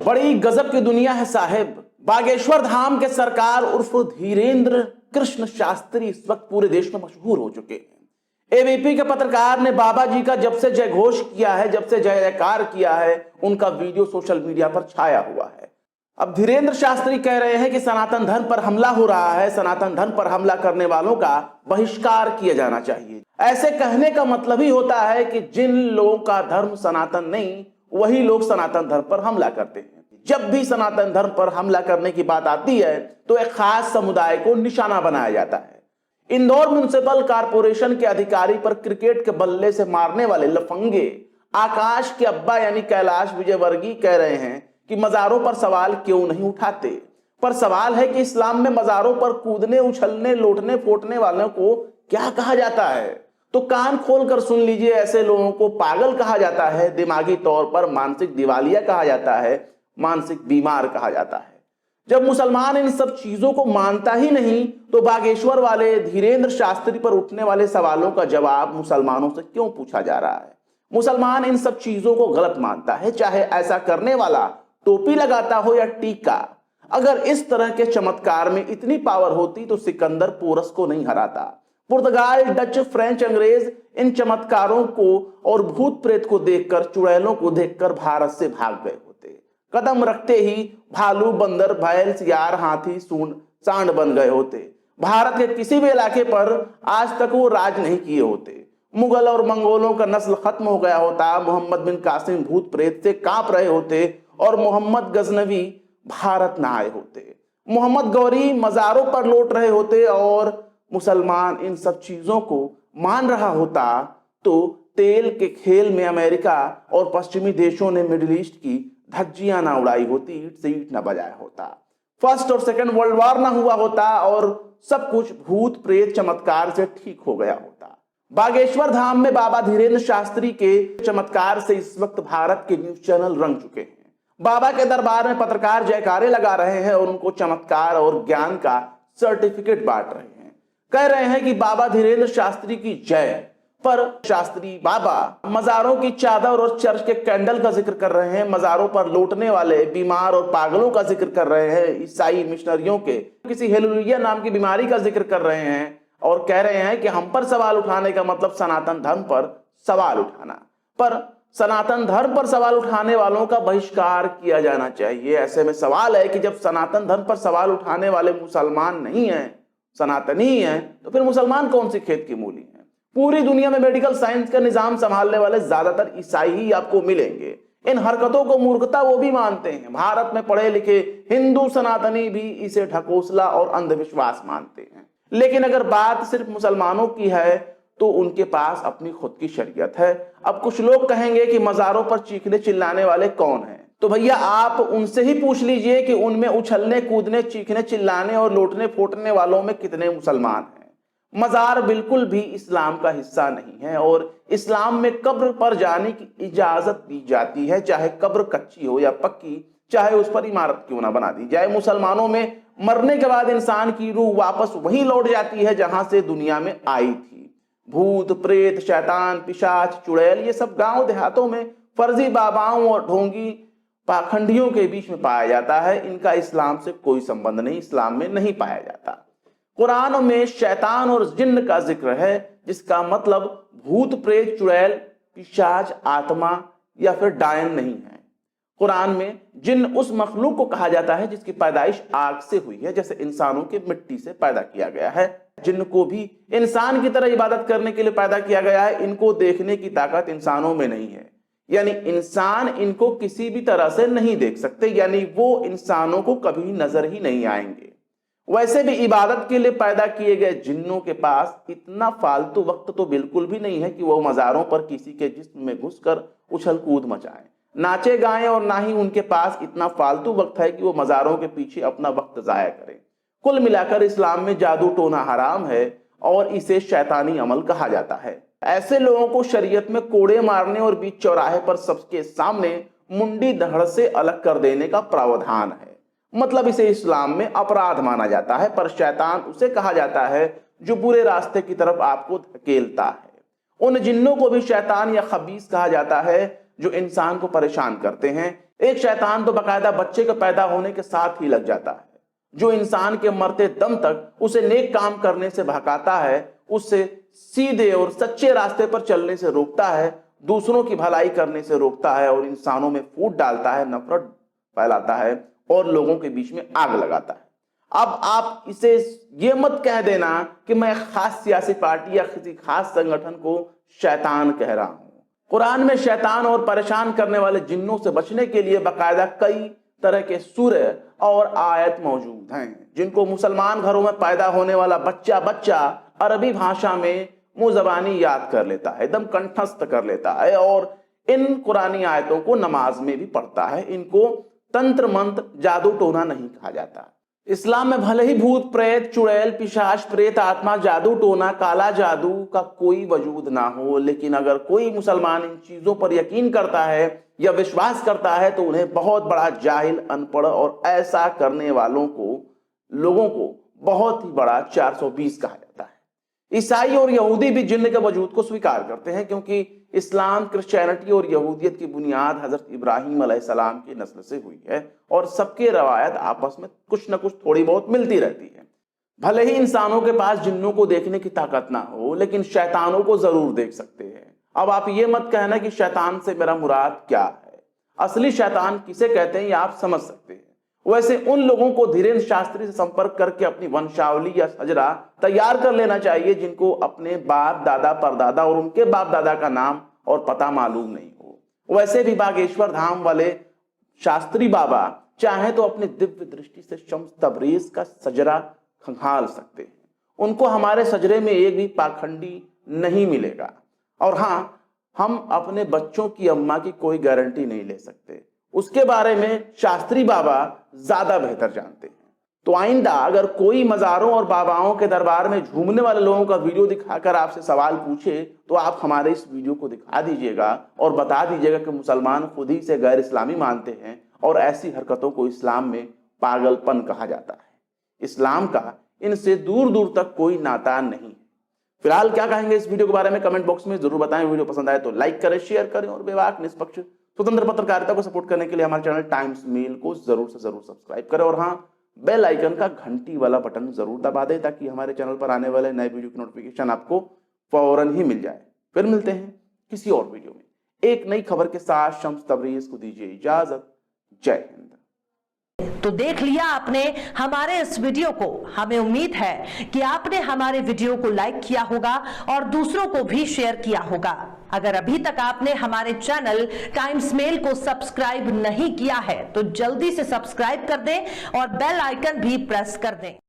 बड़ी गजब की दुनिया है साहिब। बागेश्वर धाम के सरकार उर्फ धीरेंद्र कृष्ण शास्त्री इस वक्त पूरे देश में मशहूर हो चुके हैं। एबीपी के पत्रकार ने बाबा जी का जब से जय घोष किया है, जब से जय जयकार किया है, उनका वीडियो सोशल मीडिया पर छाया हुआ है। अब धीरेंद्र शास्त्री कह रहे हैं कि सनातन धर्म पर हमला हो रहा है, सनातन धर्म पर हमला करने वालों का बहिष्कार किया जाना चाहिए। ऐसे कहने का मतलब ही होता है कि जिन लोगों का धर्म सनातन नहीं, वही लोग सनातन धर्म पर हमला करते हैं। जब भी सनातन धर्म पर हमला करने की बात आती है तो एक खास समुदाय को निशाना बनाया जाता है। इंदौर म्युनिसिपल कॉर्पोरेशन के अधिकारी पर क्रिकेट के बल्ले से मारने वाले लफंगे आकाश के अब्बा यानी कैलाश विजयवर्गीय कह रहे हैं कि मजारों पर सवाल क्यों नहीं उठाते। पर सवाल है कि इस्लाम में मजारों पर कूदने, उछलने, लोटने फोटने वालों को क्या कहा जाता है? तो कान खोलकर सुन लीजिए, ऐसे लोगों को पागल कहा जाता है, दिमागी तौर पर मानसिक दिवालिया कहा जाता है, मानसिक बीमार कहा जाता है। जब मुसलमान इन सब चीजों को मानता ही नहीं तो बागेश्वर वाले धीरेंद्र शास्त्री पर उठने वाले सवालों का जवाब मुसलमानों से क्यों पूछा जा रहा है? मुसलमान इन सब चीजों को गलत मानता है, चाहे ऐसा करने वाला टोपी लगाता हो या टीका। अगर इस तरह के चमत्कार में इतनी पावर होती तो सिकंदर पोरस को नहीं हराता। पुर्तगाल, डच, फ्रेंच, अंग्रेज इन चमत्कारों को और भूत प्रेत को देखकर, चुड़ैलों को देखकर भारत से भाग गए होते। कदम रखते ही भालू, बंदर, भैंस, सियार, हाथी, सूंड, सांड बन गए होते। भारत के किसी भी इलाके पर आज तक वो राज नहीं किए होते। मुगल और मंगोलों का नस्ल खत्म हो गया होता। मोहम्मद बिन कासिम भूत प्रेत से कांप रहे होते और मोहम्मद गजनवी भारत न आए होते। मोहम्मद गौरी मजारों पर लौट रहे होते और मुसलमान इन सब चीजों को मान रहा होता तो तेल के खेल में अमेरिका और पश्चिमी देशों ने मिडिल ईस्ट की धज्जियां ना उड़ाई होती, ईट से ईट ना बजाया होता, फर्स्ट और सेकंड वर्ल्ड वॉर ना हुआ होता और सब कुछ भूत प्रेत चमत्कार से ठीक हो गया होता। बागेश्वर धाम में बाबा धीरेंद्र शास्त्री के चमत्कार से इस वक्त भारत के न्यूज चैनल रंग चुके हैं। बाबा के दरबार में पत्रकार जयकारे लगा रहे हैं और उनको चमत्कार और ज्ञान का सर्टिफिकेट बांट रहे हैं। कह रहे हैं कि बाबा धीरेंद्र शास्त्री की जय। पर शास्त्री बाबा मजारों की चादर और चर्च के कैंडल का जिक्र कर रहे हैं, मजारों पर लौटने वाले बीमार और पागलों का जिक्र कर रहे हैं, ईसाई मिशनरियों के किसी हेलेलुया नाम की बीमारी का जिक्र कर रहे हैं और कह रहे हैं कि हम पर सवाल उठाने का मतलब सनातन धर्म पर सवाल उठाना। पर सनातन धर्म पर सवाल उठाने वालों का बहिष्कार किया जाना चाहिए। ऐसे में सवाल है कि जब सनातन धर्म पर सवाल उठाने वाले मुसलमान नहीं हैं, सनातनी हैं, तो फिर मुसलमान कौन सी खेत की मूली हैं? पूरी दुनिया में मेडिकल साइंस का निजाम संभालने वाले ज्यादातर ईसाई ही आपको मिलेंगे। इन हरकतों को मूर्खता वो भी मानते हैं। भारत में पढ़े लिखे हिंदू सनातनी भी इसे ढकोसला और अंधविश्वास मानते हैं। लेकिन अगर बात सिर्फ मुसलमानों की है तो उनके पास अपनी खुद की शरीयत है। अब कुछ लोग कहेंगे कि मजारों पर चीखने चिल्लाने वाले कौन हैं? तो भैया आप उनसे ही पूछ लीजिए कि उनमें उछलने, कूदने, चीखने, चिल्लाने और लोटने फोटने वालों में कितने मुसलमान हैं। मजार बिल्कुल भी इस्लाम का हिस्सा नहीं है और इस्लाम में कब्र पर जाने की इजाजत दी जाती है, चाहे कब्र कच्ची हो या पक्की, चाहे उस पर इमारत क्यों ना बना दी जाए। मुसलमानों में मरने के बाद इंसान की रूह वापस वहीं लौट जाती है जहां से दुनिया में आई थी। भूत प्रेत, शैतान, पिशाच, चुड़ैल, ये सब गांव देहातों में फर्जी बाबाओं और ढोंगी पाखंडियों के बीच में पाया जाता है। इनका इस्लाम से कोई संबंध नहीं, इस्लाम में नहीं पाया जाता। कुरान में शैतान और जिन्न का जिक्र है, जिसका मतलब भूत प्रेत, चुड़ैल, पिशाच, आत्मा या फिर डायन नहीं है। कुरान में जिन्न उस मखलूक को कहा जाता है जिसकी पैदाइश आग से हुई है, जैसे इंसानों के मिट्टी से पैदा किया गया है। जिन्न को भी इंसान की तरह इबादत करने के लिए पैदा किया गया है। इनको देखने की ताकत इंसानों में नहीं है, यानी इंसान इनको किसी भी तरह से नहीं देख सकते, यानी वो इंसानों को कभी नजर ही नहीं आएंगे। वैसे भी इबादत के लिए पैदा किए गए जिन्नों के पास इतना फालतू वक्त तो बिल्कुल भी नहीं है कि वो मजारों पर किसी के जिस्म में घुसकर उछल कूद मचाएं, नाचे गाएं, और ना ही उनके पास इतना फालतू वक्त है कि वो मजारों के पीछे अपना वक्त जाया करें। कुल मिलाकर इस्लाम में जादू टोना हराम है और इसे शैतानी अमल कहा जाता है। ऐसे लोगों को शरीयत में कोड़े मारने और बीच चौराहे पर सबके सामने मुंडी धड़ से अलग कर देने का प्रावधान है। मतलब इसे इस्लाम में अपराध माना जाता है। पर शैतान उसे कहा जाता है जो बुरे रास्ते की तरफ आपको धकेलता है। उन जिन्नों को भी शैतान या खबीस कहा जाता है जो इंसान को परेशान करते हैं। एक शैतान तो बाकायदा बच्चे के पैदा होने के साथ ही लग जाता है, जो इंसान के मरते दम तक उसे नेक काम करने से भगाता है, उससे सीधे और सच्चे रास्ते पर चलने से रोकता है, दूसरों की भलाई करने से रोकता है और इंसानों में फूट डालता है, नफरत फैलाता है और लोगों के बीच में आग लगाता है। अब आप इसे ये मत कह देना कि मैं खास सियासी पार्टी या किसी खास संगठन को शैतान कह रहा हूं। कुरान में शैतान और परेशान करने वाले जिन्नों से बचने के लिए बाकायदा कई तरह के सूरे और आयत मौजूद हैं, जिनको मुसलमान घरों में पैदा होने वाला बच्चा अरबी भाषा में मुंह ज़बानी याद कर लेता है, एकदम कंठस्थ कर लेता है और इन कुरानी आयतों को नमाज में भी पढ़ता है। इनको तंत्र मंत्र जादू टोना नहीं कहा जाता। इस्लाम में भले ही भूत प्रेत चुड़ैल पिशाच प्रेत आत्मा जादू टोना काला जादू का कोई वजूद ना हो, लेकिन अगर कोई मुसलमान इन चीजों पर यकीन करता है या विश्वास करता है तो उन्हें बहुत बड़ा जाहिल, अनपढ़ और ऐसा करने वालों लोगों को बहुत ही बड़ा 420 कहा जाता है। ईसाई और यहूदी भी जिन्न के वजूद को स्वीकार करते हैं, क्योंकि इस्लाम, क्रिश्चियनिटी और यहूदियत की बुनियाद हजरत इब्राहिम अलैहिस्सलाम की नस्ल से हुई है और सबके रवायत आपस में कुछ न कुछ थोड़ी बहुत मिलती रहती है। भले ही इंसानों के पास जिन्नों को देखने की ताकत ना हो, लेकिन शैतानों को जरूर देख सकते हैं। अब आप ये मत कहना कि शैतान से मेरा मुराद क्या है, असली शैतान किसे कहते हैं ये आप समझ सकते हैं। वैसे उन लोगों को धीरेन्द्र शास्त्री से संपर्क करके अपनी वंशावली या सजरा तैयार कर लेना चाहिए जिनको अपने बाप दादा परदादा और उनके बाप दादा का नाम और पता मालूम नहीं हो। वैसे भी बागेश्वर धाम वाले शास्त्री बाबा चाहे तो अपनी दिव्य दृष्टि से शम्स तबरीज का सजरा खंगाल सकते हैं। उनको हमारे सजरे में एक भी पाखंडी नहीं मिलेगा। और हाँ, हम अपने बच्चों की अम्मा की कोई गारंटी नहीं ले सकते, उसके बारे में शास्त्री बाबा ज्यादा बेहतर जानते हैं। तो आइंदा अगर कोई मज़ारों और बाबाओं के दरबार में झूमने वाले लोगों का वीडियो दिखाकर आपसे सवाल पूछे तो आप हमारे इस वीडियो को दिखा दीजिएगा और बता दीजिएगा कि मुसलमान खुद ही से गैर इस्लामी मानते हैं और ऐसी हरकतों को इस्लाम में पागलपन कहा जाता है। इस्लाम का इनसे दूर दूर तक कोई नाता नहीं है। फिलहाल क्या कहेंगे इस वीडियो के बारे में कमेंट बॉक्स में जरूर बताएं। वीडियो पसंद आए तो लाइक करें, शेयर करें और बेबाक निष्पक्ष स्वतंत्र पत्रकारिता को सपोर्ट करने के लिए हमारे चैनल टाइम्स मेल को जरूर से जरूर सब्सक्राइब करें और हाँ, बेल आइकन का घंटी वाला बटन जरूर दबा दें ताकि हमारे चैनल पर आने वाले नए वीडियो की नोटिफिकेशन आपको फौरन ही मिल जाए। फिर मिलते हैं किसी और वीडियो में एक नई खबर के साथ। शम्स तबरीज को दीजिए इजाजत। जय हिंद। तो देख लिया आपने हमारे इस वीडियो को। हमें उम्मीद है कि आपने हमारे वीडियो को लाइक किया होगा और दूसरों को भी शेयर किया होगा। अगर अभी तक आपने हमारे चैनल टाइम्स मेल को सब्सक्राइब नहीं किया है तो जल्दी से सब्सक्राइब कर दें और बेल आइकन भी प्रेस कर दें।